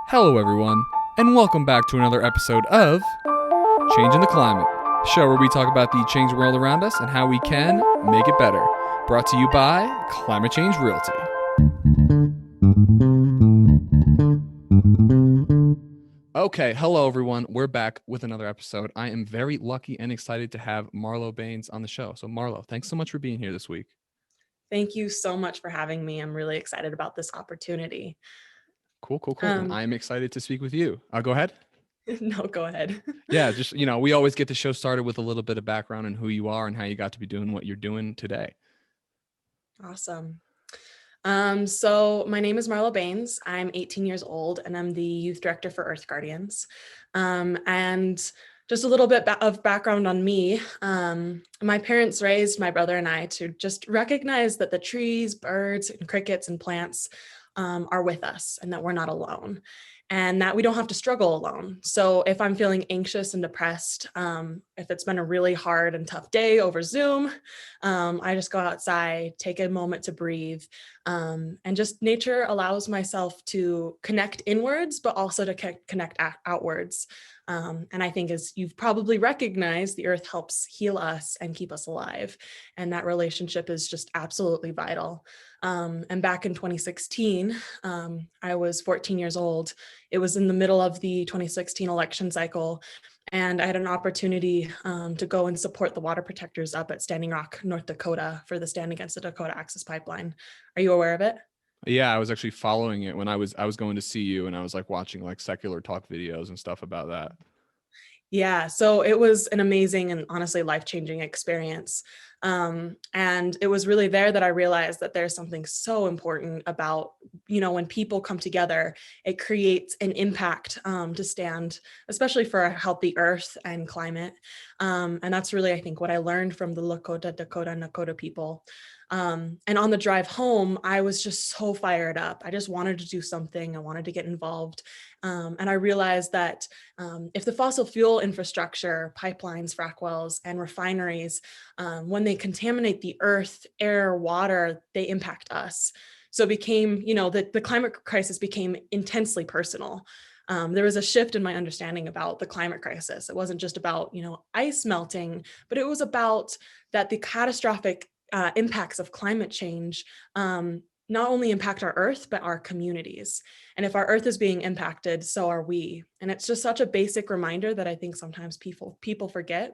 Hello, everyone, and welcome back to another episode of Changing the Climate, a show where we talk about the changing world around us and how we can make it better. Brought to you by Climate Change Realty. Okay, hello, everyone. We're back with another episode. I am very lucky and excited to have Marlow Baines on the show. So, Marlow, thanks so much for being here this week. Thank you so much for having me. I'm really excited about this opportunity. Cool. And I'm excited to speak with you. Go ahead. No, go ahead. Yeah, just, we always get the show started with a little bit of background on who you are and how you got to be doing what you're doing today. Awesome. So my name is Marlow Baines. I'm 18 years old and I'm the youth director for Earth Guardians. And just a little bit of background on me. My parents raised my brother and I to just recognize that the trees, birds, and crickets and plants are with us and that we're not alone and that we don't have to struggle alone. So if I'm feeling anxious and depressed, if it's been a really hard and tough day over Zoom, I just go outside, take a moment to breathe, and just nature allows myself to connect inwards, but also to connect outwards. And I think, as you've probably recognized, the earth helps heal us and keep us alive. And that relationship is just absolutely vital. And back in 2016, I was 14 years old. It was in the middle of the 2016 election cycle. And I had an opportunity to go and support the water protectors up at Standing Rock, North Dakota for the Stand Against the Dakota Access Pipeline. Are you aware of it? Yeah, I was actually following it when I was going to see you, and I was like watching like secular talk videos and stuff about that. Yeah, so it was an amazing and honestly life-changing experience. And it was really there that I realized that there's something so important about, when people come together, it creates an impact to stand, especially for a healthy earth and climate. And that's really, I think, what I learned from the Lakota, Dakota, Nakota people. And on the drive home, I was just so fired up. I just wanted to do something. I wanted to get involved. And I realized that if the fossil fuel infrastructure, pipelines, frac wells, and refineries, when they contaminate the earth, air, water, they impact us. So it became, the climate crisis became intensely personal. There was a shift in my understanding about the climate crisis. It wasn't just about, ice melting, but it was about that the catastrophic impacts of climate change not only impact our earth, but our communities. And if our earth is being impacted, so are we. And it's just such a basic reminder that I think sometimes people forget,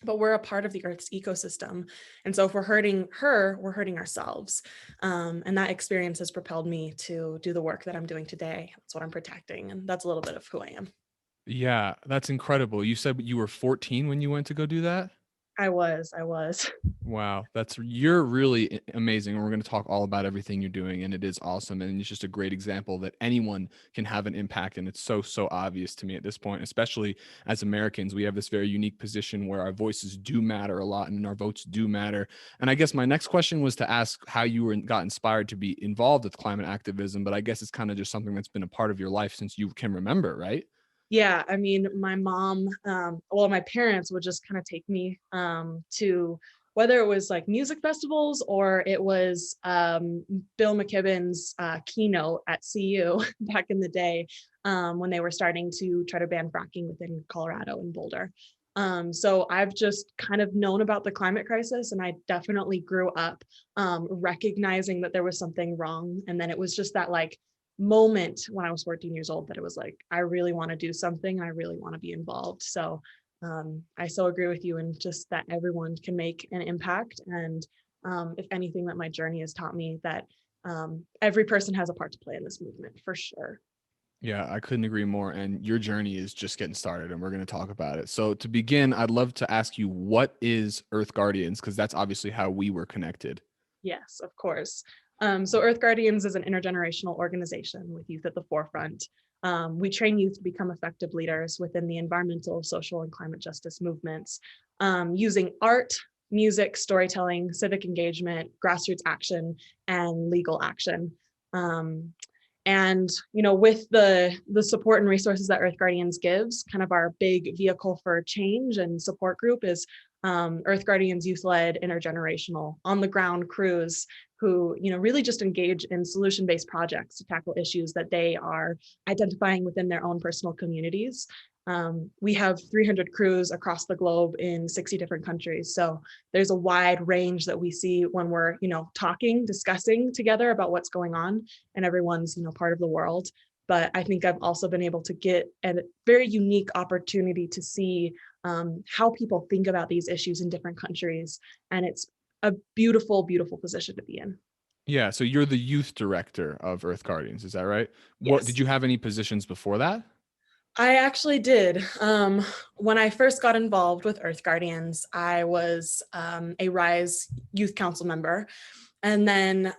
but we're a part of the earth's ecosystem. And so if we're hurting her, we're hurting ourselves. And that experience has propelled me to do the work that I'm doing today. That's what I'm protecting. And that's a little bit of who I am. Yeah, that's incredible. You said you were 14 when you went to go do that? I was. Wow, you're really amazing. And we're going to talk all about everything you're doing, and it is awesome. And it's just a great example that anyone can have an impact. And it's so obvious to me at this point, especially as Americans. We have this very unique position where our voices do matter a lot and our votes do matter. And I guess my next question was to ask how you got inspired to be involved with climate activism, but I guess it's kind of just something that's been a part of your life since you can remember, right? Yeah, I mean, my mom, my parents would just kind of take me to whether it was like music festivals or it was Bill McKibben's keynote at CU back in the day when they were starting to try to ban fracking within Colorado and Boulder. So I've just kind of known about the climate crisis, and I definitely grew up recognizing that there was something wrong. And then it was just that moment when I was 14 years old that it was like, I really want to do something. I really want to be involved. So I so agree with you in just that everyone can make an impact. And if anything, that my journey has taught me that every person has a part to play in this movement for sure. Yeah, I couldn't agree more. And your journey is just getting started, and we're going to talk about it. So, to begin, I'd love to ask you, what is Earth Guardians? Because that's obviously how we were connected. Yes, of course. So Earth Guardians is an intergenerational organization with youth at the forefront. We train youth to become effective leaders within the environmental, social, and climate justice movements using art, music, storytelling, civic engagement, grassroots action, and legal action. And with the support and resources that Earth Guardians gives, kind of our big vehicle for change and support group is Earth Guardians youth-led intergenerational on-the-ground crews who, really just engage in solution-based projects to tackle issues that they are identifying within their own personal communities. We have 300 crews across the globe in 60 different countries. So there's a wide range that we see when we're, talking, discussing together about what's going on, and everyone's, part of the world. But I think I've also been able to get a very unique opportunity to see how people think about these issues in different countries. And it's a beautiful, beautiful position to be in. Yeah, so you're the youth director of Earth Guardians, is that right? What did Yes. you have any positions before that? I actually did. When I first got involved with Earth Guardians, I was a RISE Youth Council member. And then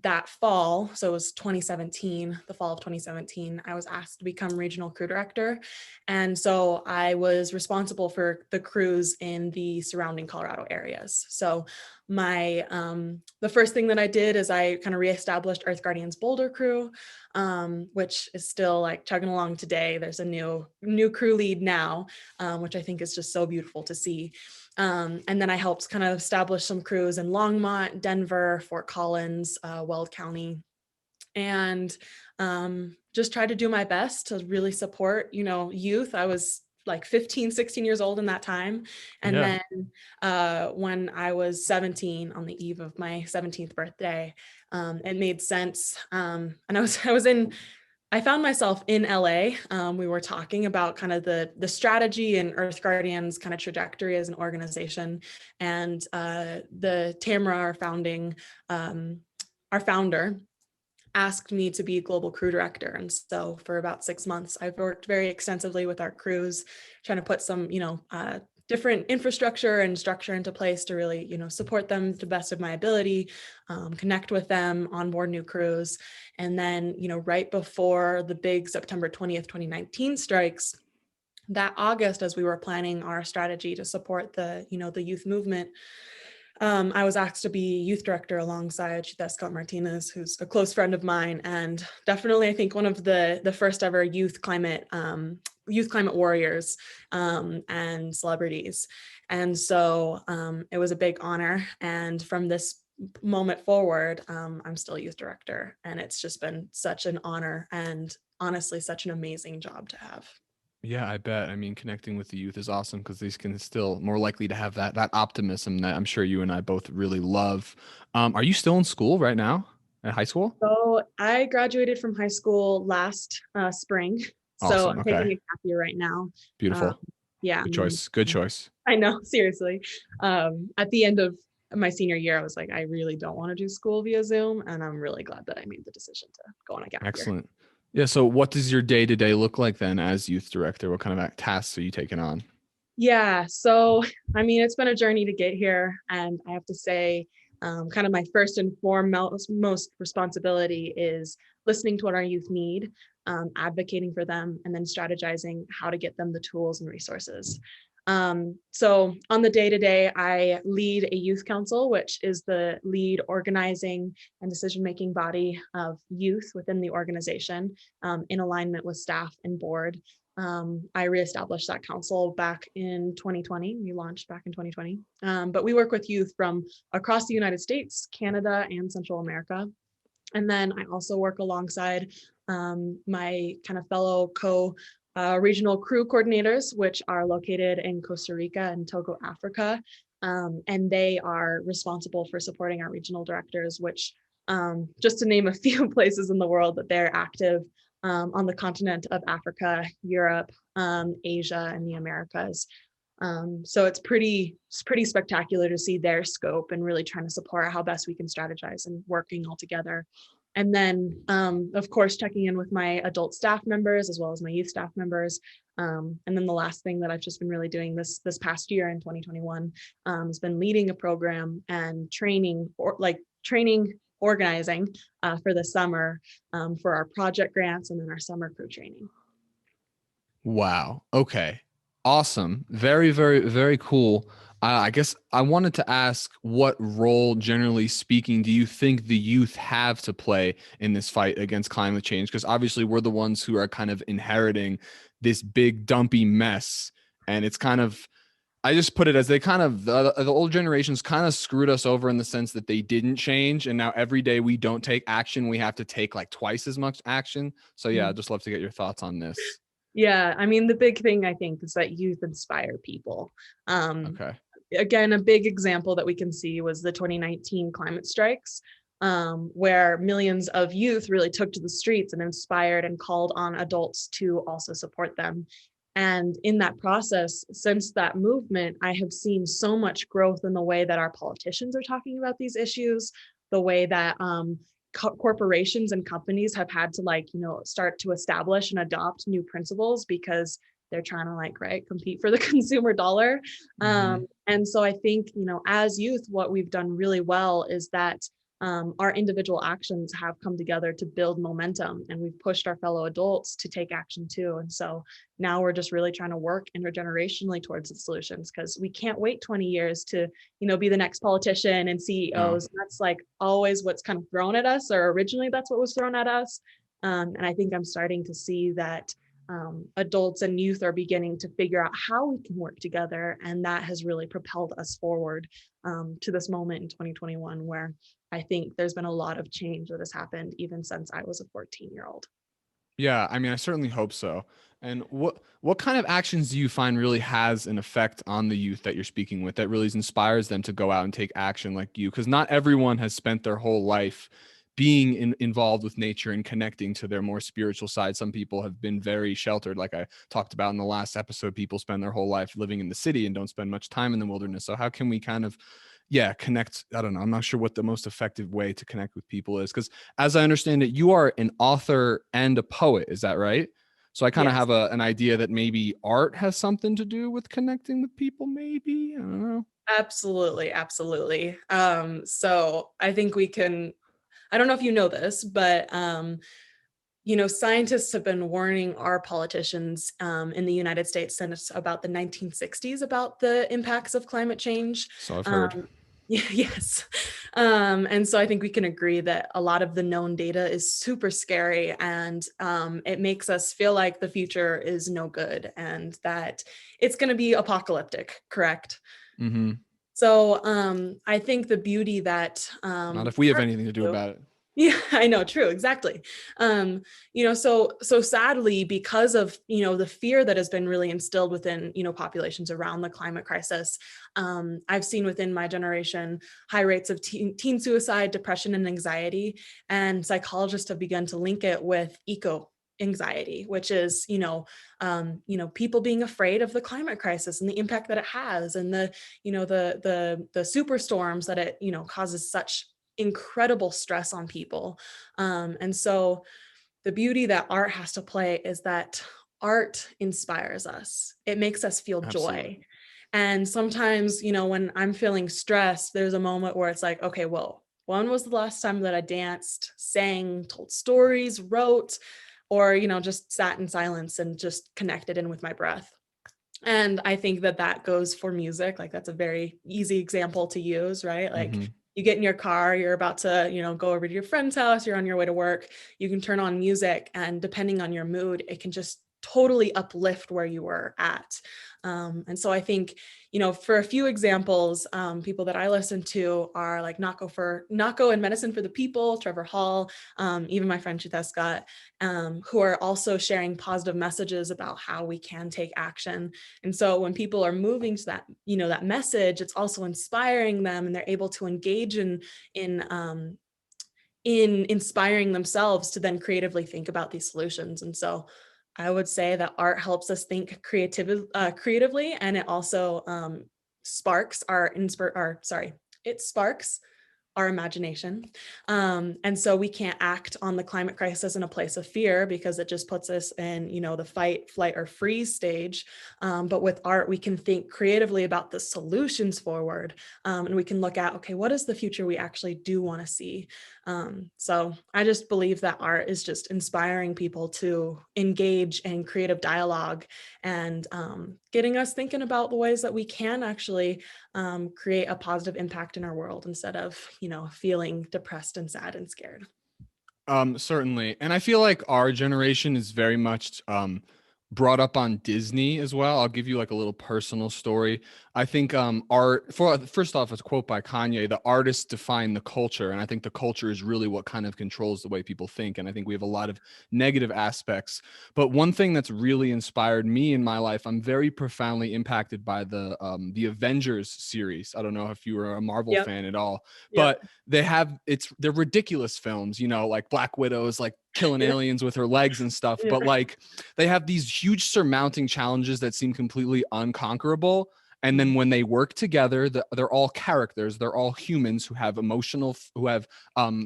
that fall, so it was 2017, the fall of 2017, I was asked to become regional crew director. And so I was responsible for the crews in the surrounding Colorado areas. So the first thing that I did is I kind of reestablished Earth Guardians Boulder crew, which is still like chugging along today. There's a new crew lead now, which I think is just so beautiful to see. And then I helped kind of establish some crews in Longmont, Denver, Fort Collins, Weld County, and just tried to do my best to really support, youth. I was like 15, 16 years old in that time. And Yeah. then when I was 17, on the eve of my 17th birthday, it made sense. And I found myself in LA. We were talking about kind of the strategy and Earth Guardians kind of trajectory as an organization. And the Tamara, our founder, asked me to be global crew director. And so for about 6 months, I've worked very extensively with our crews, trying to put some, different infrastructure and structure into place to really, support them to the best of my ability, connect with them, onboard new crews. And then, right before the big September 20th, 2019 strikes, that August, as we were planning our strategy to support the youth movement, I was asked to be youth director alongside Chita Scott Martinez, who's a close friend of mine, and definitely I think one of the first ever youth climate warriors and celebrities. And so it was a big honor. And from this moment forward, I'm still youth director, and it's just been such an honor and honestly such an amazing job to have. Yeah, I bet. I mean, connecting with the youth is awesome because these can still more likely to have that optimism that I'm sure you and I both really love. Are you still in school right now at high school? So I graduated from high school last spring. So Awesome. I'm taking Okay. a gap year right now. Um, Beautiful. yeah, Good and then choice. Good choice. I know, seriously. At the end of my senior year, I was like, I really don't want to do school via Zoom, and I'm really glad that I made the decision to go on a gap year. Excellent. Yeah. So, what does your day to day look like then as youth director? What kind of tasks are you taking on? Yeah, so I mean, it's been a journey to get here, and I have to say, kind of my first and foremost most responsibility is listening to what our youth need, advocating for them, and then strategizing how to get them the tools and resources. So on the day to day, I lead a youth council, which is the lead organizing and decision making body of youth within the organization, in alignment with staff and board. I reestablished that council back in 2020. We launched back in 2020. But we work with youth from across the United States, Canada, and Central America. And then I also work alongside my kind of fellow regional crew coordinators, which are located in Costa Rica and Togo, Africa. And they are responsible for supporting our regional directors, which, just to name a few places in the world that they're active, on the continent of Africa, Europe, Asia, and the Americas. So it's pretty spectacular to see their scope and really trying to support how best we can strategize and working all together. And then, of course, checking in with my adult staff members as well as my youth staff members. And then the last thing that I've just been really doing this past year in 2021 has been leading a program and training organizing for the summer, for our project grants and then our summer crew training. Wow. Okay. Awesome. Very, very, very cool. I guess I wanted to ask what role, generally speaking, do you think the youth have to play in this fight against climate change? Because obviously we're the ones who are kind of inheriting this big dumpy mess. And it's kind of, I just put it as they kind of the old generations kind of screwed us over in the sense that they didn't change, and now every day we don't take action, we have to take like twice as much action. So yeah, I'd just love to get your thoughts on this. Yeah, I mean, the big thing I think is that youth inspire people. Um, Okay. Again, a big example that we can see was the 2019 climate strikes, where millions of youth really took to the streets and inspired and called on adults to also support them. And in that process, since that movement, I have seen so much growth in the way that our politicians are talking about these issues, the way that corporations and companies have had to, like, start to establish and adopt new principles because they're trying to, like, right, compete for the consumer dollar. Mm-hmm. And so I think, as youth, what we've done really well is that our individual actions have come together to build momentum, and we've pushed our fellow adults to take action too. And so now we're just really trying to work intergenerationally towards the solutions, because we can't wait 20 years to, be the next politician and No. CEOs. That's like always what's kind of thrown at us, or originally that's what was thrown at us. And I think I'm starting to see that adults and youth are beginning to figure out how we can work together. And that has really propelled us forward to this moment in 2021, where I think there's been a lot of change that has happened even since I was a 14-year-old. Yeah, I mean, I certainly hope so. And what kind of actions do you find really has an effect on the youth that you're speaking with that really inspires them to go out and take action like you? Because not everyone has spent their whole life being involved with nature and connecting to their more spiritual side. Some people have been very sheltered, like I talked about in the last episode. People spend their whole life living in the city and don't spend much time in the wilderness. So how can we kind of, yeah, connect? I don't know. I'm not sure what the most effective way to connect with people is, because as I understand it, you are an author and a poet. Is that right? So I kind of Yes, have an idea that maybe art has something to do with connecting with people. Maybe, I don't know. absolutely, absolutely. So I think we can, I don't know if you know this, but scientists have been warning our politicians in the United States since about the 1960s about the impacts of climate change. So I've heard. Um, yes. And so I think we can agree that a lot of the known data is super scary, and it makes us feel like the future is no good and that it's going to be apocalyptic, correct? Mm-hmm. So I think the beauty that Not if we have artists anything to do do. about it. Yeah, I know, true, exactly. So sadly, because of, the fear that has been really instilled within, populations around the climate crisis, I've seen within my generation high rates of teen suicide, depression, and anxiety. And psychologists have begun to link it with eco anxiety, which is, people being afraid of the climate crisis and the impact that it has, and the superstorms that it, causes such incredible stress on people. And so the beauty that art has to play is that art inspires us. It makes us feel Absolutely. joy. And sometimes, when I'm feeling stressed, there's a moment where it's like, okay, well, when was the last time that I danced, sang, told stories, wrote, or, just sat in silence and just connected in with my breath? And I think that that goes for music. Like, that's a very easy example to use, right? Like, Mm-hmm. you get in your car, you're about to, go over to your friend's house, you're on your way to work, you can turn on music, and depending on your mood, it can just totally uplift where you were at. And so I think, for a few examples, people that I listen to are like Nako and Medicine for the People, Trevor Hall, even my friend Chita Scott, who are also sharing positive messages about how we can take action. And so when people are moving to that, that message, it's also inspiring them, and they're able to engage in in inspiring themselves to then creatively think about these solutions. And so I would say that art helps us think creatively, and it also sparks it sparks our imagination. And so we can't act on the climate crisis in a place of fear, because it just puts us in, the fight, flight, or freeze stage. But with art, we can think creatively about the solutions forward. And we can look at, okay, what is the future we actually do want to see? So I just believe that art is just inspiring people to engage in creative dialogue, and getting us thinking about the ways that we can actually create a positive impact in our world, instead of, feeling depressed and sad and scared. Certainly. And I feel like our generation is very much brought up on Disney as well. I'll give you like a little personal story. I think art for first off, it's a quote by Kanye, the artists define the culture. And I think the culture is really what kind of controls the way people think. And I think we have a lot of negative aspects. But one thing that's really inspired me in my life, I'm very profoundly impacted by the Avengers series. I don't know if you were a Marvel Yep. fan at all, Yep. but they're ridiculous films, you know, like Black Widow's like killing Yeah. aliens with her legs and stuff. Yeah. But like they have these huge surmounting challenges that seem completely unconquerable. And then Mm. when they work together, they're all characters. They're all humans who have who have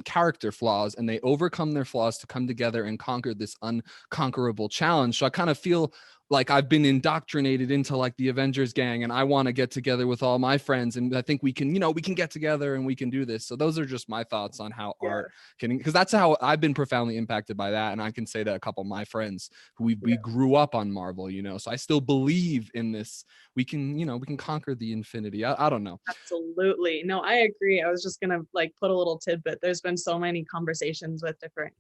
character flaws, and they overcome their flaws to come together and conquer this unconquerable challenge. So I kind of feel like I've been indoctrinated into like the Avengers gang, and I want to get together with all my friends, and I think we can, you know, we can get together and we can do this. So those are just my thoughts on how Yeah. art can, because that's how I've been profoundly impacted by that, and I can say to a couple of my friends who we Yeah. grew up on Marvel, you know, so I still believe in this. We can, you know, we can conquer the infinity. I don't know. Absolutely. No, I agree. I was just gonna like put a little tidbit. There's been so many conversations with different,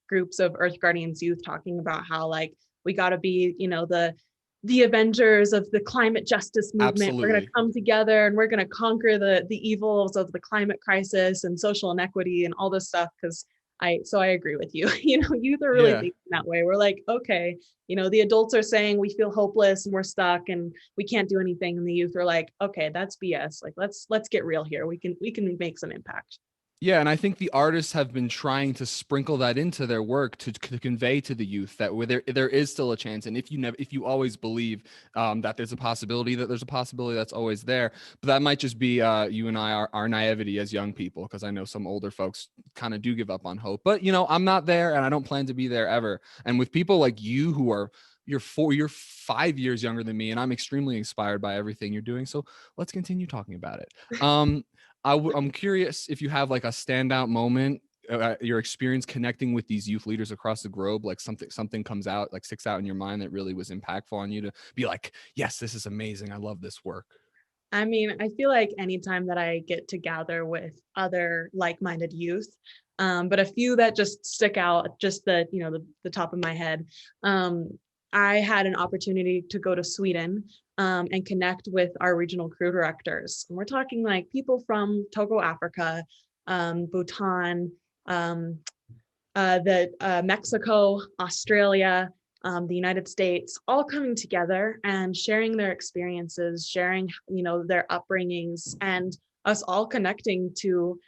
groups of Earth Guardians youth talking about how like we gotta be, the Avengers of the climate justice movement. We're gonna Absolutely. come together and we're gonna conquer the evils of the climate crisis and social inequity and all this stuff. Cause I agree with you. Youth are really Yeah. thinking that way. We're like, okay, the adults are saying we feel hopeless and we're stuck and we can't do anything, and the youth are like, okay, that's BS. Like let's get real here. We can make some impact. Yeah, and I think the artists have been trying to sprinkle that into their work to convey to the youth that where there is still a chance, and if you always believe that there's a possibility, that's always there. But that might just be you and I, our naivety as young people, because I know some older folks kind of do give up on hope. But you know, I'm not there, and I don't plan to be there ever. And with people like you who are you're 5 years younger than me, and I'm extremely inspired by everything you're doing. So let's continue talking about it. I'm curious if you have like a standout moment, your experience connecting with these youth leaders across the globe, like something comes out, like sticks out in your mind that really was impactful on you to be like, yes, this is amazing. I love this work. I mean, I feel like anytime that I get to gather with other like-minded youth, but a few that just stick out, just the top of my head. I had an opportunity to go to Sweden and connect with our regional crew directors. And we're talking like people from Togo, Africa, Bhutan, um, Mexico, Australia, the United States, all coming together and sharing their experiences, sharing, their upbringings, and us all connecting to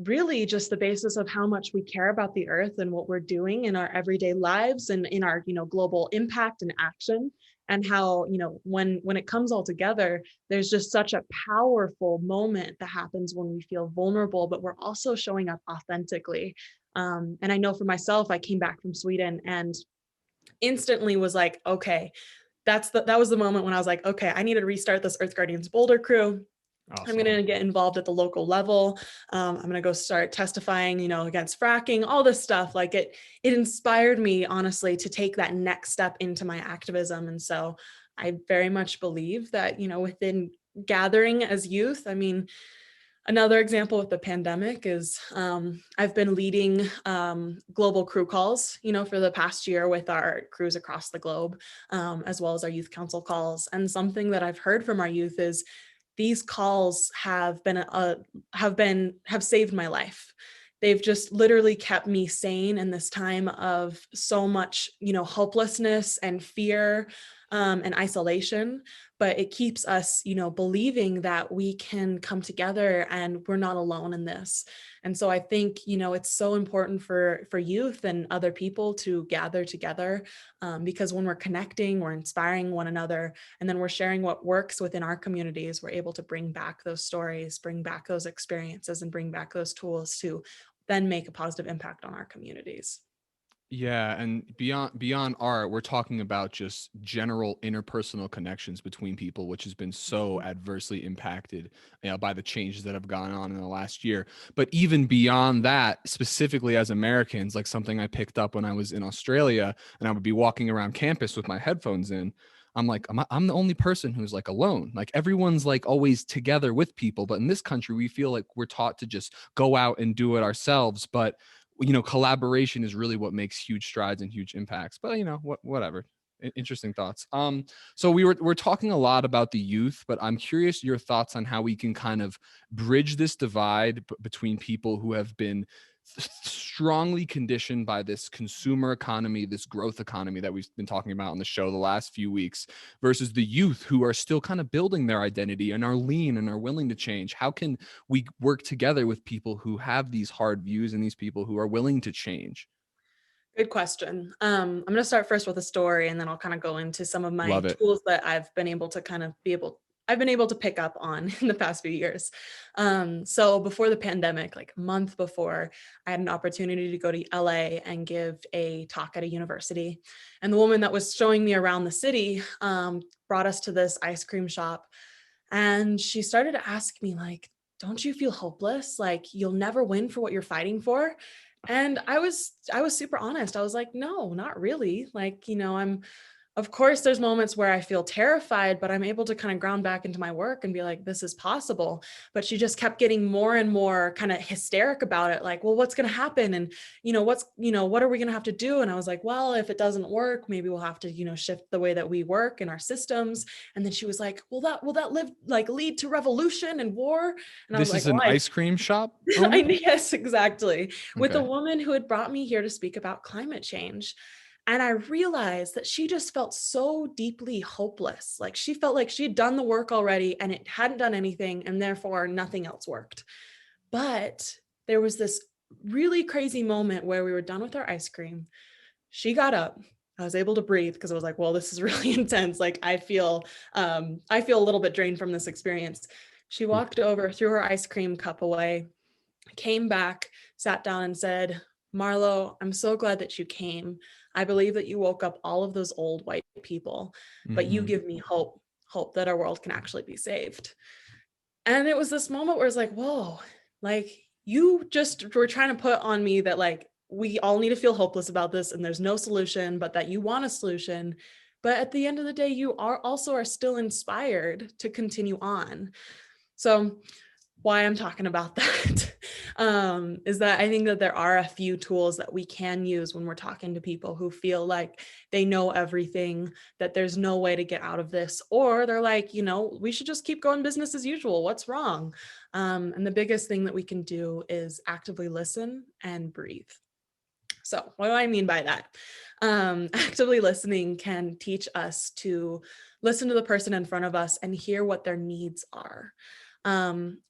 really just the basis of how much we care about the earth and what we're doing in our everyday lives and in our, global impact and action. And how, when it comes all together, there's just such a powerful moment that happens when we feel vulnerable, but we're also showing up authentically. And I know for myself, I came back from Sweden and instantly was like, okay, that was the moment when I was like, okay, I need to restart this Earth Guardians Boulder crew. I'm going Awesome. to get involved at the local level. I'm going to go start testifying, against fracking, all this stuff. Like it inspired me, honestly, to take that next step into my activism. And so I very much believe that, within gathering as youth, I mean, another example with the pandemic is I've been leading global crew calls, for the past year with our crews across the globe, as well as our youth council calls. And something that I've heard from our youth is these calls have saved my life. They've just literally kept me sane in this time of so much, hopelessness and fear, and isolation. But it keeps us, believing that we can come together and we're not alone in this. And so I think, it's so important for youth and other people to gather together, because when we're connecting, we're inspiring one another, and then we're sharing what works within our communities, we're able to bring back those stories, bring back those experiences, and bring back those tools to then make a positive impact on our communities. Yeah, and beyond art, we're talking about just general interpersonal connections between people, which has been so adversely impacted, by the changes that have gone on in the last year. But even beyond that, specifically as Americans, like something I picked up when I was in Australia, and I would be walking around campus with my headphones in. I'm like, I'm the only person who's like alone. Like everyone's like always together with people, but in this country, we feel like we're taught to just go out and do it ourselves. But collaboration is really what makes huge strides and huge impacts. But whatever. Interesting thoughts. So we're talking a lot about the youth, but I'm curious your thoughts on how we can kind of bridge this divide between people who have been strongly conditioned by this consumer economy, this growth economy that we've been talking about on the show the last few weeks, versus the youth who are still kind of building their identity and are lean and are willing to change. How can we work together with people who have these hard views and these people who are willing to change? Good question. I'm going to start first with a story, and then I'll kind of go into some of my Love it. tools that I've been able to pick up on in the past few years. So before the pandemic, like a month before, I had an opportunity to go to LA and give a talk at a university. And the woman that was showing me around the city brought us to this ice cream shop, and she started to ask me like, "Don't you feel hopeless? Like you'll never win for what you're fighting for?" And I was super honest. I was like, "No, not really." Like, I'm of course there's moments where I feel terrified, but I'm able to kind of ground back into my work and be like, this is possible. But she just kept getting more and more kind of hysteric about it. Like, well, what's going to happen? And, what are we going to have to do? And I was like, well, if it doesn't work, maybe we'll have to, shift the way that we work in our systems. And then she was like, will that lead to revolution and war? And I was This like, is well, an ice cream shop owner? yes, exactly. With a Okay. woman who had brought me here to speak about climate change. And I realized that she just felt so deeply hopeless. Like she felt like she had done the work already and it hadn't done anything, and therefore nothing else worked. But there was this really crazy moment where we were done with our ice cream. She got up. I was able to breathe because I was like, well, this is really intense. Like I feel a little bit drained from this experience. She walked over, threw her ice cream cup away, came back, sat down and said, "Marlow, I'm so glad that you came. I believe that you woke up all of those old white people, but you Mhm. give me hope that our world can actually be saved." And it was this moment where it's like, whoa, like you just were trying to put on me that like we all need to feel hopeless about this and there's no solution, but that you want a solution. But at the end of the day, you are still inspired to continue on. So why I'm talking about that is that I think that there are a few tools that we can use when we're talking to people who feel like they know everything, that there's no way to get out of this, or they're like, we should just keep going business as usual. What's wrong? And the biggest thing that we can do is actively listen and breathe. So, what do I mean by that? Actively listening can teach us to listen to the person in front of us and hear what their needs are.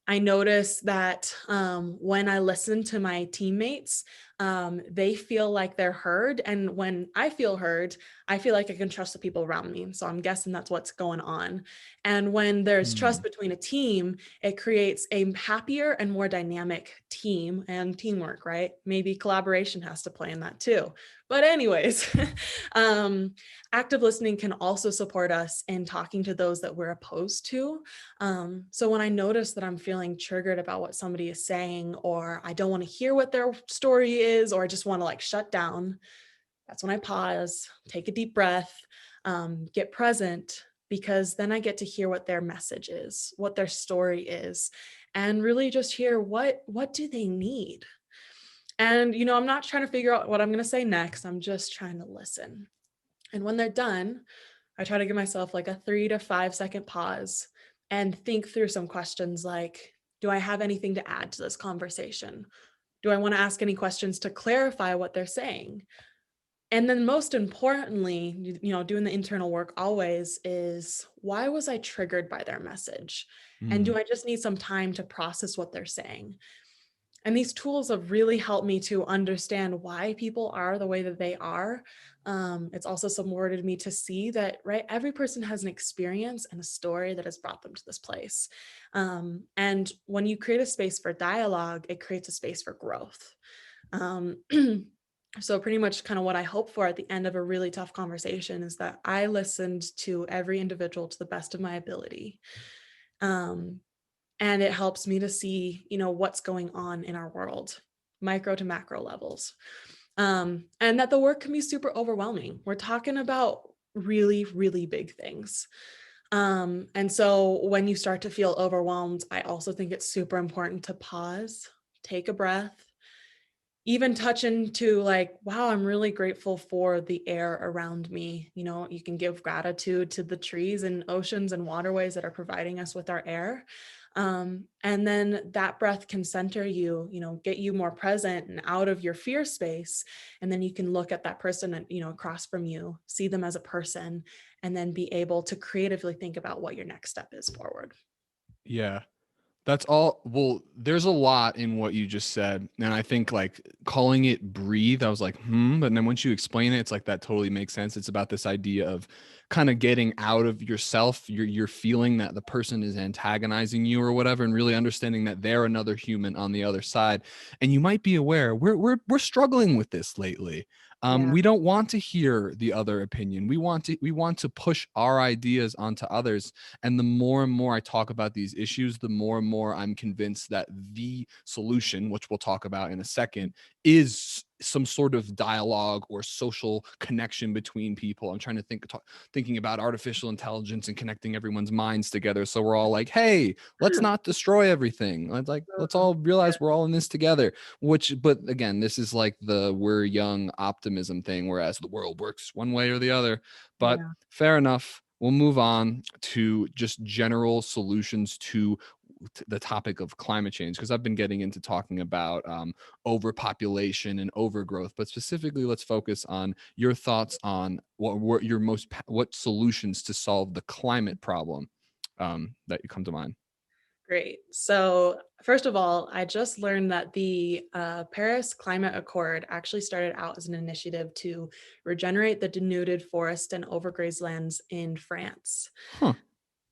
I notice that when I listen to my teammates, they feel like they're heard. And when I feel heard, I feel like I can trust the people around me. So I'm guessing that's what's going on. And when there's trust Mm. between a team, it creates a happier and more dynamic team and teamwork, right? Maybe collaboration has to play in that too. But, anyways, um, active listening can also support us in talking to those that we're opposed to. So when I notice that I'm feeling triggered about what somebody is saying, or I don't want to hear what their story is, or I just want to like shut down, that's when I pause, take a deep breath, get present, because then I get to hear what their message is, what their story is, and really just hear what do they need. And I'm not trying to figure out what I'm going to say next. I'm just trying to listen. And when they're done, I try to give myself like a 3 to 5 second pause and think through some questions like, do I have anything to add to this conversation? Do I want to ask any questions to clarify what they're saying? And then most importantly, doing the internal work always is, why was I triggered by their message? And Mm. do I just need some time to process what they're saying? And these tools have really helped me to understand why people are the way that they are. It's also supported me to see that, right, every person has an experience and a story that has brought them to this place. And when you create a space for dialogue, it creates a space for growth. Um, so pretty much kind of what I hope for at the end of a really tough conversation is that I listened to every individual to the best of my ability. Um, and it helps me to see, what's going on in our world, micro to macro levels. And that the work can be super overwhelming. We're talking about really, really big things. And so when you start to feel overwhelmed, I also think it's super important to pause, take a breath, even touch into like, wow, I'm really grateful for the air around me. You know, you can give gratitude to the trees and oceans and waterways that are providing us with our air. And then that breath can center you, you know, get you more present and out of your fear space. And then you can look at that person, you know, across from you, see them as a person, and then be able to creatively think about what your next step is forward. Yeah. That's all. Well, there's a lot in what you just said. And I think like calling it breathe, I was like, But then once you explain it, it's like that totally makes sense. It's about this idea of kind of getting out of yourself. You're feeling that the person is antagonizing you or whatever, and really understanding that they're another human on the other side. And you might be aware we're struggling with this lately. Yeah. We don't want to hear the other opinion. We want to push our ideas onto others, and the more and more I talk about these issues, the more and more I'm convinced that the solution, which we'll talk about in a second, is some sort of dialogue or social connection between people. I'm trying to thinking about artificial intelligence and connecting everyone's minds together. So we're all like, hey, let's not destroy everything. Let's all Yeah. realize we're all in this together. But again, this is like the we're young optimism thing, whereas the world works one way or the other. But Yeah. fair enough. We'll move on to just general solutions to the topic of climate change, because I've been getting into talking about overpopulation and overgrowth, but specifically, let's focus on your thoughts on what solutions to solve the climate problem that you come to mind. Great. So, first of all, I just learned that the Paris Climate Accord actually started out as an initiative to regenerate the denuded forest and overgrazed lands in France. Huh?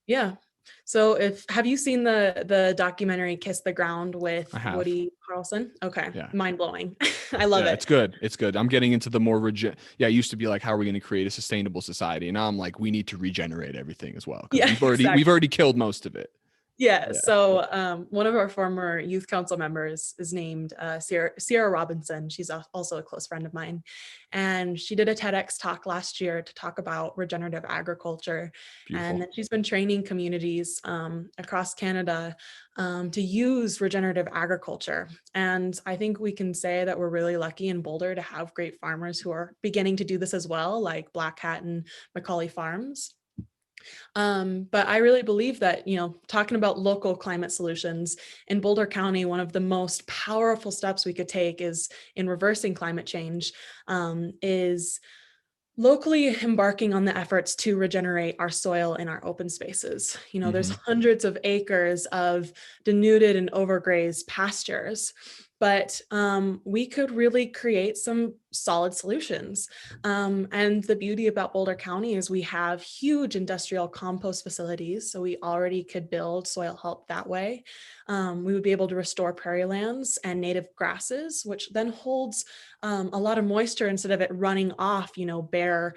Yeah. So, if have you seen the documentary "Kiss the Ground" I with have. Woody Harrelson? Okay, Yeah. mind blowing. I love Yeah, it. it's good. It's good. I'm getting into the more yeah, it used to be like, how are we going to create a sustainable society? And now I'm like, we need to regenerate everything as well, because Yeah, we've already exactly. we've already killed most of it. Yeah. Yeah. So one of our former youth council members is named Sierra Robinson. She's also a close friend of mine. And she did a TEDx talk last year to talk about regenerative agriculture. And Beautiful. then she's been training communities across Canada to use regenerative agriculture. And I think we can say that we're really lucky in Boulder to have great farmers who are beginning to do this as well, like Black Hat and Macaulay Farms. But I really believe that, you know, talking about local climate solutions in Boulder County, one of the most powerful steps we could take is in reversing climate change, is locally embarking on the efforts to regenerate our soil and our open spaces. You know, there's Hmm. hundreds of acres of denuded and overgrazed pastures, but we could really create some solid solutions. And the beauty about Boulder County is we have huge industrial compost facilities, so we already could build soil health that way. We would be able to restore prairie lands and native grasses, which then holds a lot of moisture instead of it running off, you know, bare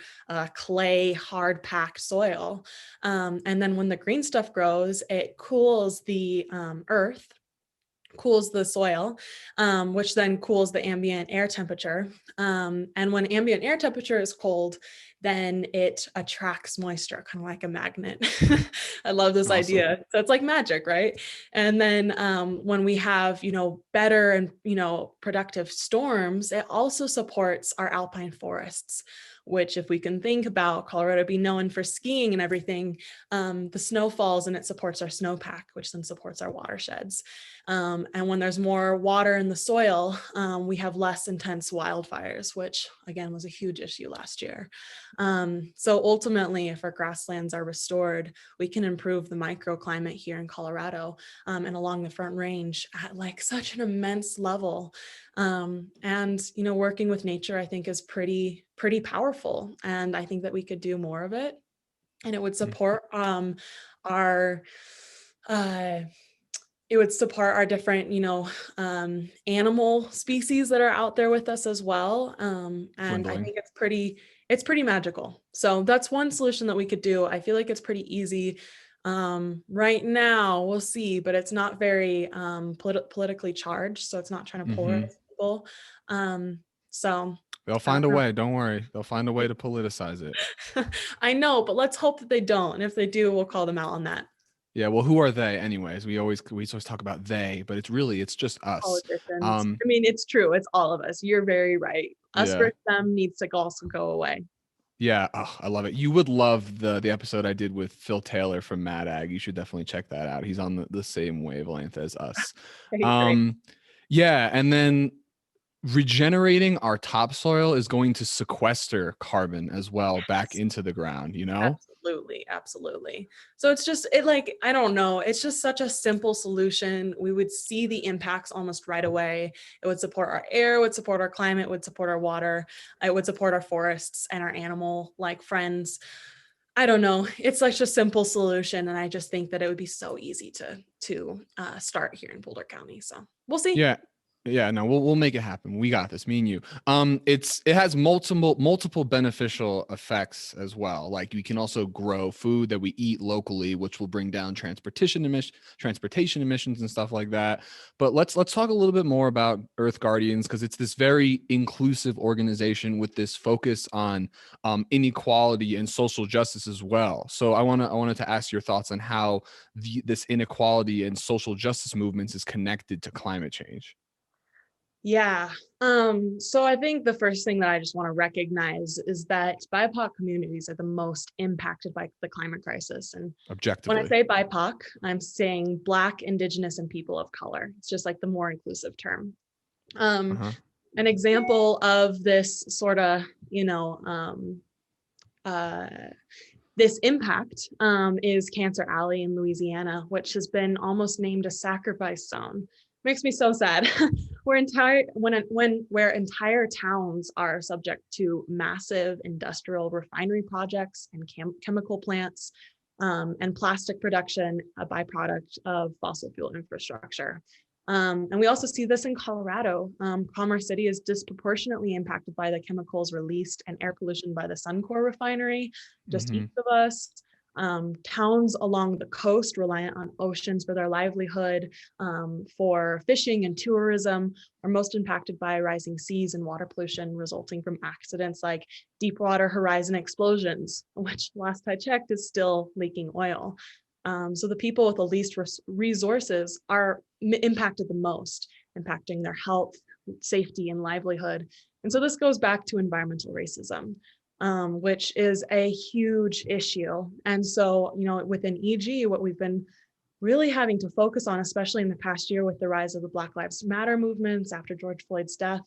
clay, hard packed soil. And then when the green stuff grows, it cools the earth, cools the soil, which then cools the ambient air temperature. And when ambient air temperature is cold, then it attracts moisture, kind of like a magnet. I love this Awesome. idea. So it's like magic, right? And then when we have, you know, better and, you know, productive storms, it also supports our alpine forests, which if we can think about Colorado being known for skiing and everything, the snow falls and it supports our snowpack, which then supports our watersheds. And when there's more water in the soil, we have less intense wildfires, which again was a huge issue last year. So ultimately, if our grasslands are restored, we can improve the microclimate here in Colorado and along the Front Range at like such an immense level. And you know, working with nature, I think, is pretty powerful, and I think that we could do more of it, and it would Mm. support our uh, it would support our different, you know, animal species that are out there with us as well. And I Dwindling. think it's pretty magical. So that's one solution that we could do. I feel like it's pretty easy. Right now, we'll see, but it's not very politically charged. So it's not trying to polarize Hmm. people. So They'll I find don't a know. way. Don't worry. They'll find a way to politicize it. I know, but let's hope that they don't. And if they do, we'll call them out on that. Yeah, well, who are they anyways? We always talk about they, but it's just us. Politicians. Um, I mean, it's true. It's all of us. You're very right. Us yeah. versus them needs to also go away. Yeah, oh, I love it. You would love the episode I did with Phil Taylor from Mad Ag. You should definitely check that out. He's on the same wavelength as us. Okay, great. Um, yeah, and then regenerating our topsoil is going to sequester carbon as well back Yes. into the ground, you know? Absolutely, absolutely. So it's just it like I don't know, it's just such a simple solution. We would see the impacts almost right away. It would support our air, would support our climate, would support our water, it would support our forests and our animal like friends. I don't know. It's such a simple solution, and I just think that it would be so easy to start here in Boulder County. So we'll see. Yeah. Yeah, no, we'll make it happen. We got this, me and you. It has multiple beneficial effects as well. Like we can also grow food that we eat locally, which will bring down transportation emissions and stuff like that. But let's talk a little bit more about Earth Guardians, because it's this very inclusive organization with this focus on inequality and social justice as well. So I wanted to ask your thoughts on how this inequality and social justice movements is connected to climate change. Yeah. So I think the first thing that I just want to recognize is that BIPOC communities are the most impacted by the climate crisis. And when I Objectively. say BIPOC, I'm saying Black, Indigenous, and people of color. It's just like the more inclusive term. Um, Uh-huh. an example of this sort of, uh, this impact is Cancer Alley in Louisiana, which has been almost named a sacrifice zone. Makes me so sad. Where entire towns are subject to massive industrial refinery projects and chemical plants, and plastic production, a byproduct of fossil fuel infrastructure. And we also see this in Colorado. Commerce City is disproportionately impacted by the chemicals released and air pollution by the Suncor refinery, just east Hmm. of us. Towns along the coast reliant on oceans for their livelihood, for fishing and tourism, are most impacted by rising seas and water pollution resulting from accidents like Deepwater Horizon explosions, which last I checked is still leaking oil. So the people with the least resources are impacted the most, impacting their health, safety, and livelihood. And so this goes back to environmental racism, which is a huge issue. And so, within EG, what we've been really having to focus on, especially in the past year with the rise of the Black Lives Matter movements after George Floyd's death,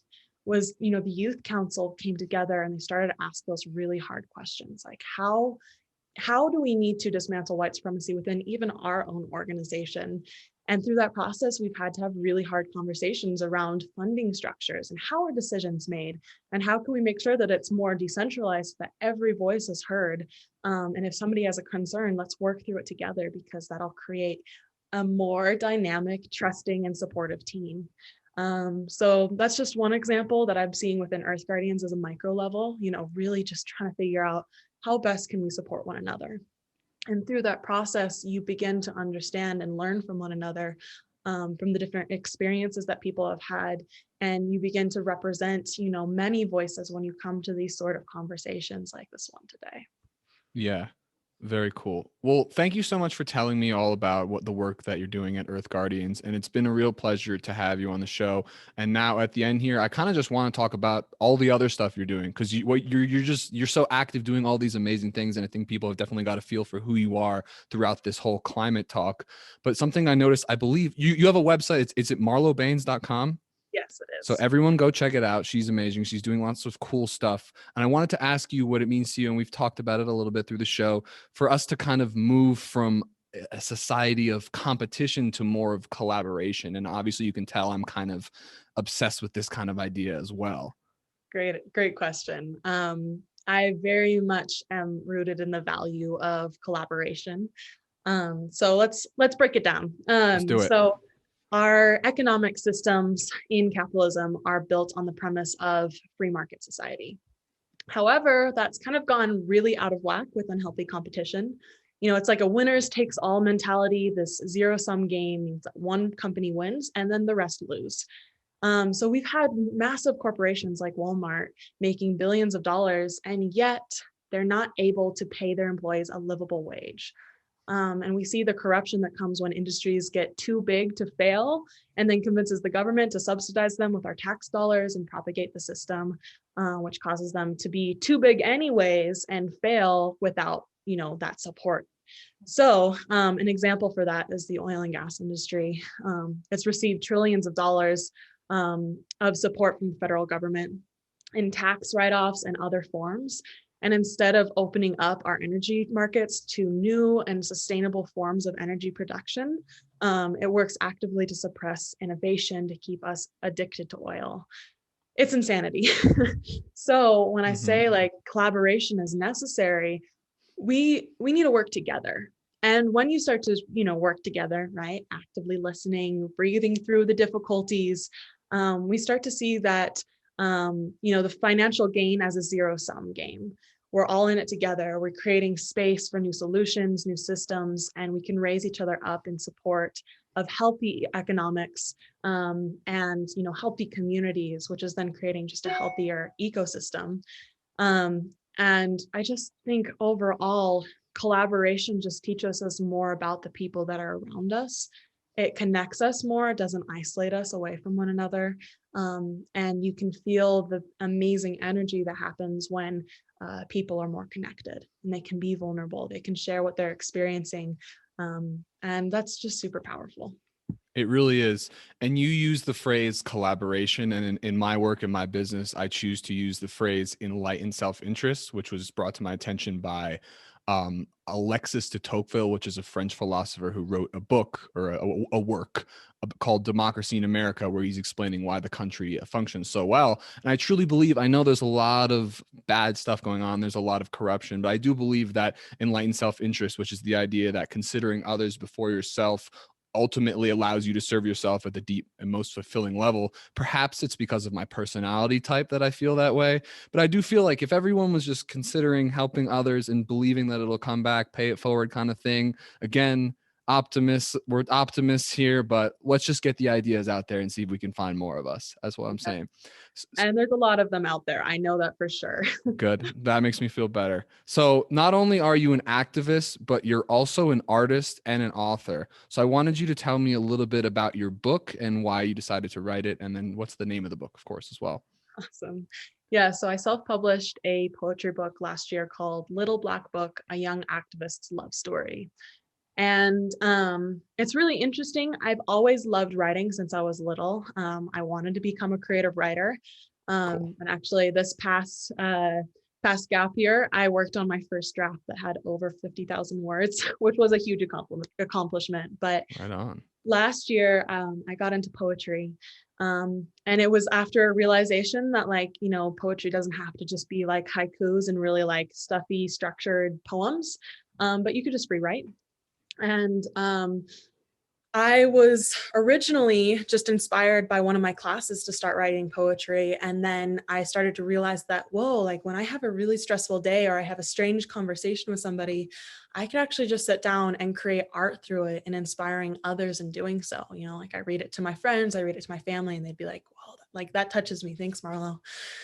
was, the Youth Council came together and they started to ask those really hard questions, like how do we need to dismantle white supremacy within even our own organization? And through that process, we've had to have really hard conversations around funding structures and how are decisions made, and how can we make sure that it's more decentralized so that every voice is heard. And if somebody has a concern, let's work through it together, because that'll create a more dynamic, trusting, and supportive team. So that's just one example that I'm seeing within Earth Guardians as a micro level, really just trying to figure out how best can we support one another. And through that process, you begin to understand and learn from one another, from the different experiences that people have had. And you begin to represent, many voices when you come to these sort of conversations like this one today. Yeah. Very cool. Well, thank you so much for telling me all about what the work that you're doing at Earth Guardians. And it's been a real pleasure to have you on the show. And now at the end here, I kind of just want to talk about all the other stuff you're doing, because you're so active doing all these amazing things. And I think people have definitely got a feel for who you are throughout this whole climate talk. But something I noticed, I believe you have a website. Is it marlowbaines.com? Yes, it So is. everyone go check it out. She's amazing. She's doing lots of cool stuff. And I wanted to ask you what it means to you. And we've talked about it a little bit through the show, for us to kind of move from a society of competition to more of collaboration. And obviously you can tell I'm kind of obsessed with this kind of idea as well. Great question. I very much am rooted in the value of collaboration. So let's break it down. Let's do it. So our economic systems in capitalism are built on the premise of free market society. However, that's kind of gone really out of whack with unhealthy competition. It's like a winners takes all mentality. This zero sum game means that one company wins and then the rest lose. So we've had massive corporations like Walmart making billions of dollars, and yet they're not able to pay their employees a livable wage. And we see the corruption that comes when industries get too big to fail and then convinces the government to subsidize them with our tax dollars and propagate the system, which causes them to be too big anyways and fail without, that support. So an example for that is the oil and gas industry. It's received trillions of dollars of support from the federal government in tax write-offs and other forms. And instead of opening up our energy markets to new and sustainable forms of energy production, it works actively to suppress innovation to keep us addicted to oil. It's insanity. So when I Hmm. say like collaboration is necessary, we need to work together. And when you start to work together, right, actively listening, breathing through the difficulties, we start to see that the financial gain as a zero sum game. We're all in it together. We're creating space for new solutions, new systems, and we can raise each other up in support of healthy economics, and healthy communities, which is then creating just a healthier ecosystem. um, and I just think overall, collaboration just teaches us more about the people that are around us. It connects us more, it doesn't isolate us away from one another. And you can feel the amazing energy that happens when people are more connected and they can be vulnerable, they can share what they're experiencing. And that's just super powerful. It really is. And you use the phrase collaboration. And in my work, in my business, I choose to use the phrase enlightened self-interest, which was brought to my attention by Alexis de Tocqueville, which is a French philosopher who wrote a book or a work called Democracy in America, where he's explaining why the country functions so well. And I truly believe, I know there's a lot of bad stuff going on, there's a lot of corruption, but I do believe that enlightened self-interest, which is the idea that considering others before yourself ultimately allows you to serve yourself at the deep and most fulfilling level. Perhaps it's because of my personality type that I feel that way. But I do feel like if everyone was just considering helping others and believing that it'll come back, pay it forward kind of thing, again, optimists, we're optimists here, but let's just get the ideas out there and see if we can find more of us. That's what I'm saying. And there's a lot of them out there, I know that for sure. Good. That makes me feel better. So, not only are you an activist, but you're also an artist and an author. So, I wanted you to tell me a little bit about your book and why you decided to write it. And then, what's the name of the book, of course, as well. Awesome. Yeah, so I self-published a poetry book last year called Little Black Book, A Young Activist's Love Story. And it's really interesting. I've always loved writing since I was little. I wanted to become a creative writer. Cool. And actually this past gap year, I worked on my first draft that had over 50,000 words, which was a huge accomplishment. But Right on. last year, I got into poetry. And it was after a realization that, like, poetry doesn't have to just be like haikus and really like stuffy, structured poems, but you could just rewrite. And I was originally just inspired by one of my classes to start writing poetry. And then I started to realize that, whoa, like when I have a really stressful day or I have a strange conversation with somebody, I could actually just sit down and create art through it and inspiring others in doing so. Like I read it to my friends, I read it to my family, and they'd be like, wow, like that touches me. Thanks, Marlow.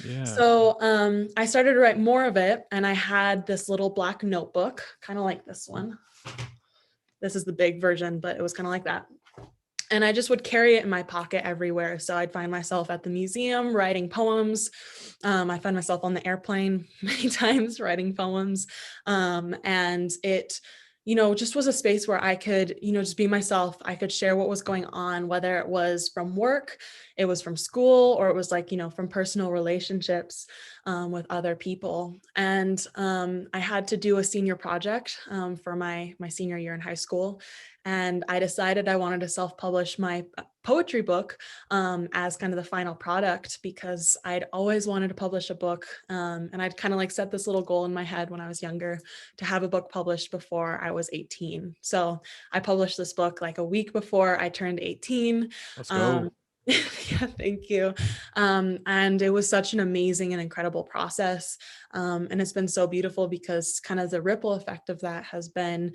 Yeah. So I started to write more of it. And I had this little black notebook, kind of like this one. This is the big version, but it was kind of like that. And I just would carry it in my pocket everywhere. So I'd find myself at the museum writing poems. I find myself on the airplane many times writing poems. And it, just was a space where I could, just be myself. I could share what was going on, whether it was from work, it was from school, or it was like, from personal relationships with other people. And I had to do a senior project for my senior year in high school. And I decided I wanted to self-publish my poetry book as kind of the final product, because I'd always wanted to publish a book. And I'd kind of like set this little goal in my head when I was younger to have a book published before I was 18. So I published this book like a week before I turned 18. Let's Um, go. yeah, thank you. And it was such an amazing and incredible process. And it's been so beautiful because kind of the ripple effect of that has been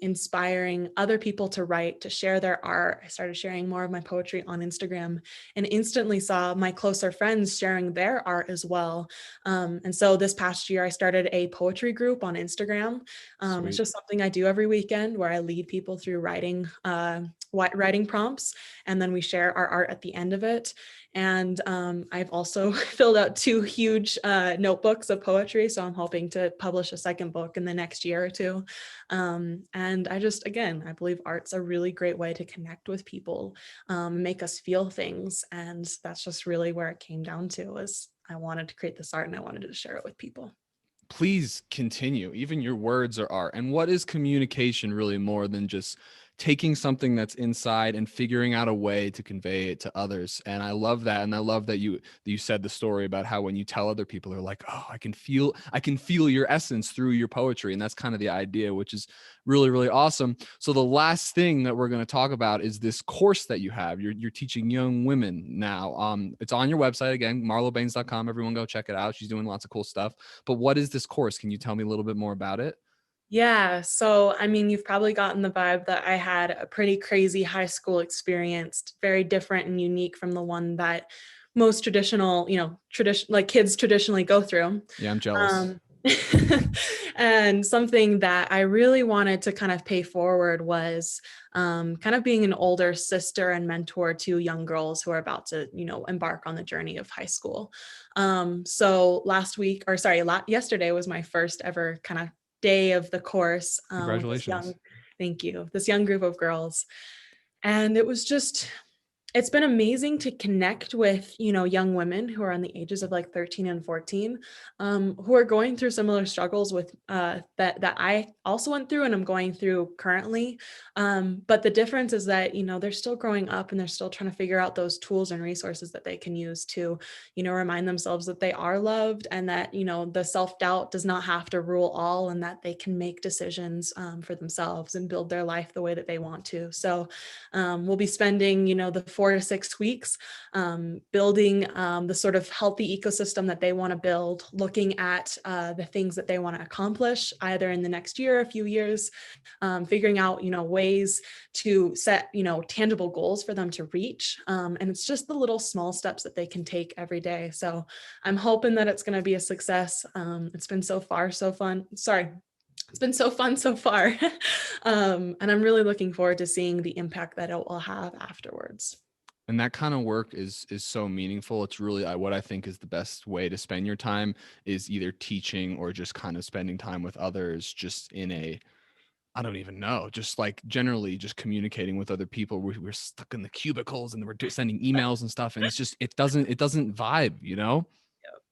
inspiring other people to write, to share their art. I started sharing more of my poetry on Instagram and instantly saw my closer friends sharing their art as well. And so this past year, I started a poetry group on Instagram. It's Sweet. just something I do every weekend where I lead people through writing prompts, and then we share our art at the end of it. And I've also filled out 2 huge notebooks of poetry. So I'm hoping to publish a second book in the next year or two. And again, I believe art's a really great way to connect with people, make us feel things. And that's just really where it came down to, was I wanted to create this art and I wanted to share it with people. Please continue. Even your words are art. And what is communication really more than just taking something that's inside and figuring out a way to convey it to others? And I love that. And I love that you said the story about how when you tell other people, they're like, oh, I can feel your essence through your poetry. And that's kind of the idea, which is really, really awesome. So the last thing that we're going to talk about is this course that you have. You're teaching young women now. It's on your website again, marlowbaines.com. Everyone go check it out. She's doing lots of cool stuff. But what is this course? Can you tell me a little bit more about it? Yeah. So, I mean, you've probably gotten the vibe that I had a pretty crazy high school experience, very different and unique from the one that most traditional, like kids traditionally go through. Yeah, I'm jealous. Um, and something that I really wanted to kind of pay forward was kind of being an older sister and mentor to young girls who are about to, embark on the journey of high school. So yesterday was my first ever kind of day of the course with Congratulations. thank you, this young group of girls. And it's been amazing to connect with, young women who are on the ages of like 13 and 14, who are going through similar struggles with that I also went through and I'm going through currently. But the difference is that, they're still growing up and they're still trying to figure out those tools and resources that they can use to, remind themselves that they are loved and that, the self-doubt does not have to rule all, and that they can make decisions for themselves and build their life the way that they want to. So we'll be spending, the 4 to 6 weeks building the sort of healthy ecosystem that they want to build, looking at the things that they want to accomplish either in the next year, a few years, figuring out, ways to set, tangible goals for them to reach. And it's just the little small steps that they can take every day. So I'm hoping that it's going to be a success. It's been so far so fun. Sorry, it's been so fun so far. And I'm really looking forward to seeing the impact that it will have afterwards. And that kind of work is so meaningful. It's really what I think is the best way to spend your time, is either teaching or just kind of spending time with others, just in a, I don't even know, just like generally just communicating with other people. We're stuck in the cubicles and we're sending emails and stuff, and it doesn't vibe.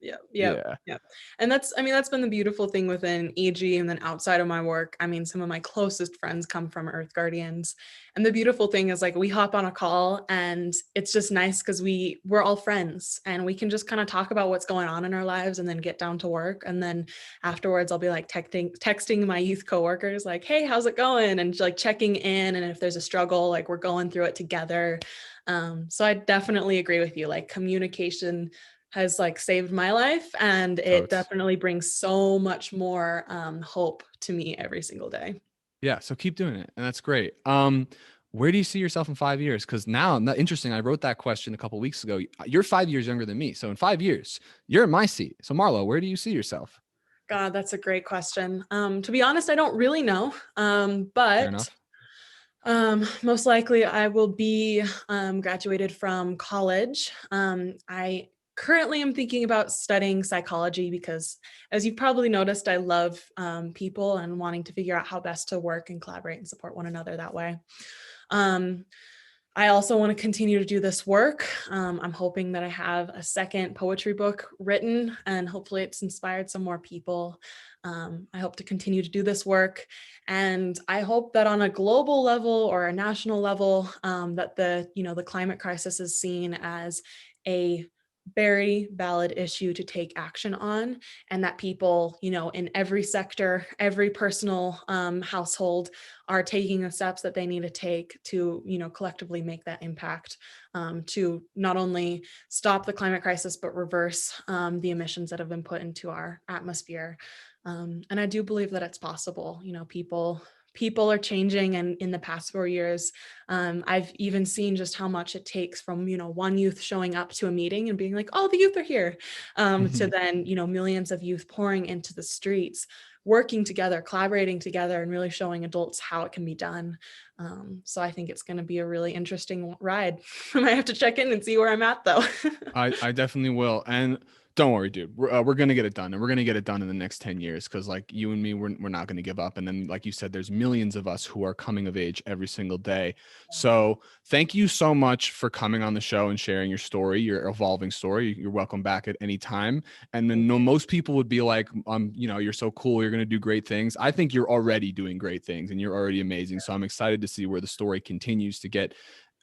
Yep, yep, Yeah. yep. And that's been the beautiful thing within EG, and then outside of my work, some of my closest friends come from Earth Guardians. And the beautiful thing is, like, we hop on a call and it's just nice because we're all friends and we can just kind of talk about what's going on in our lives and then get down to work. And then afterwards I'll be like texting my youth coworkers like, hey, how's it going? And like checking in. And if there's a struggle, like we're going through it together. So I definitely agree with you. Like, communication has like saved my life, and it Totes. definitely brings so much more hope to me every single day. Yeah. So keep doing it. And that's great. Where do you see yourself in 5 years? Because now, interesting. I wrote that question a couple weeks ago. You're 5 years younger than me. So in 5 years, you're in my seat. So Marlo, where do you see yourself? God, that's a great question. To be honest, I don't really know. Fair But enough. most likely I will be graduated from college. I currently am thinking about studying psychology because, as you've probably noticed, I love people and wanting to figure out how best to work and collaborate and support one another that way. Um, I also want to continue to do this work. I'm hoping that I have a second poetry book written and hopefully it's inspired some more people. I hope to continue to do this work. And I hope that on a global level or a national level, that the climate crisis is seen as a very valid issue to take action on, and that people, in every sector, every personal household are taking the steps that they need to take to, collectively make that impact, to not only stop the climate crisis, but reverse the emissions that have been put into our atmosphere. And I do believe that it's possible. People are changing, and in the past 4 years, I've even seen just how much it takes from, one youth showing up to a meeting and being like, oh, the youth are here, to then, millions of youth pouring into the streets, working together, collaborating together, and really showing adults how it can be done. So I think it's going to be a really interesting ride. I might have to check in and see where I'm at, though. I definitely will. And don't worry, dude. We're going to get it done, and we're going to get it done in the next 10 years. Cause like you and me, we're not going to give up. And then, like you said, there's millions of us who are coming of age every single day. So thank you so much for coming on the show and sharing your story, your evolving story. You're welcome back at any time. And then most people would be like, you're so cool. You're going to do great things. I think you're already doing great things and you're already amazing. So I'm excited to see where the story continues to get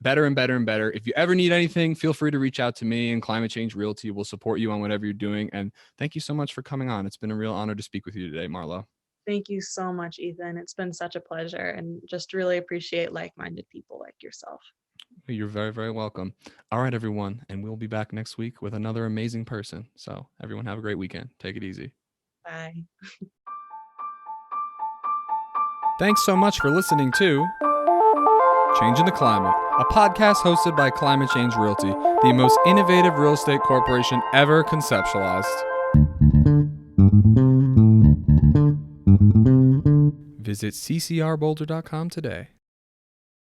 better and better and better. If you ever need anything, feel free to reach out to me, and Climate Change Realty will support you on whatever you're doing. And thank you so much for coming on. It's been a real honor to speak with you today, Marlow. Thank you so much, Ethan. It's been such a pleasure, and just really appreciate like-minded people like yourself. You're very, very welcome. All right, everyone. And we'll be back next week with another amazing person. So everyone have a great weekend. Take it easy. Bye. Thanks so much for listening to Changing the Climate, a podcast hosted by Climate Change Realty, the most innovative real estate corporation ever conceptualized. Visit ccrboulder.com today.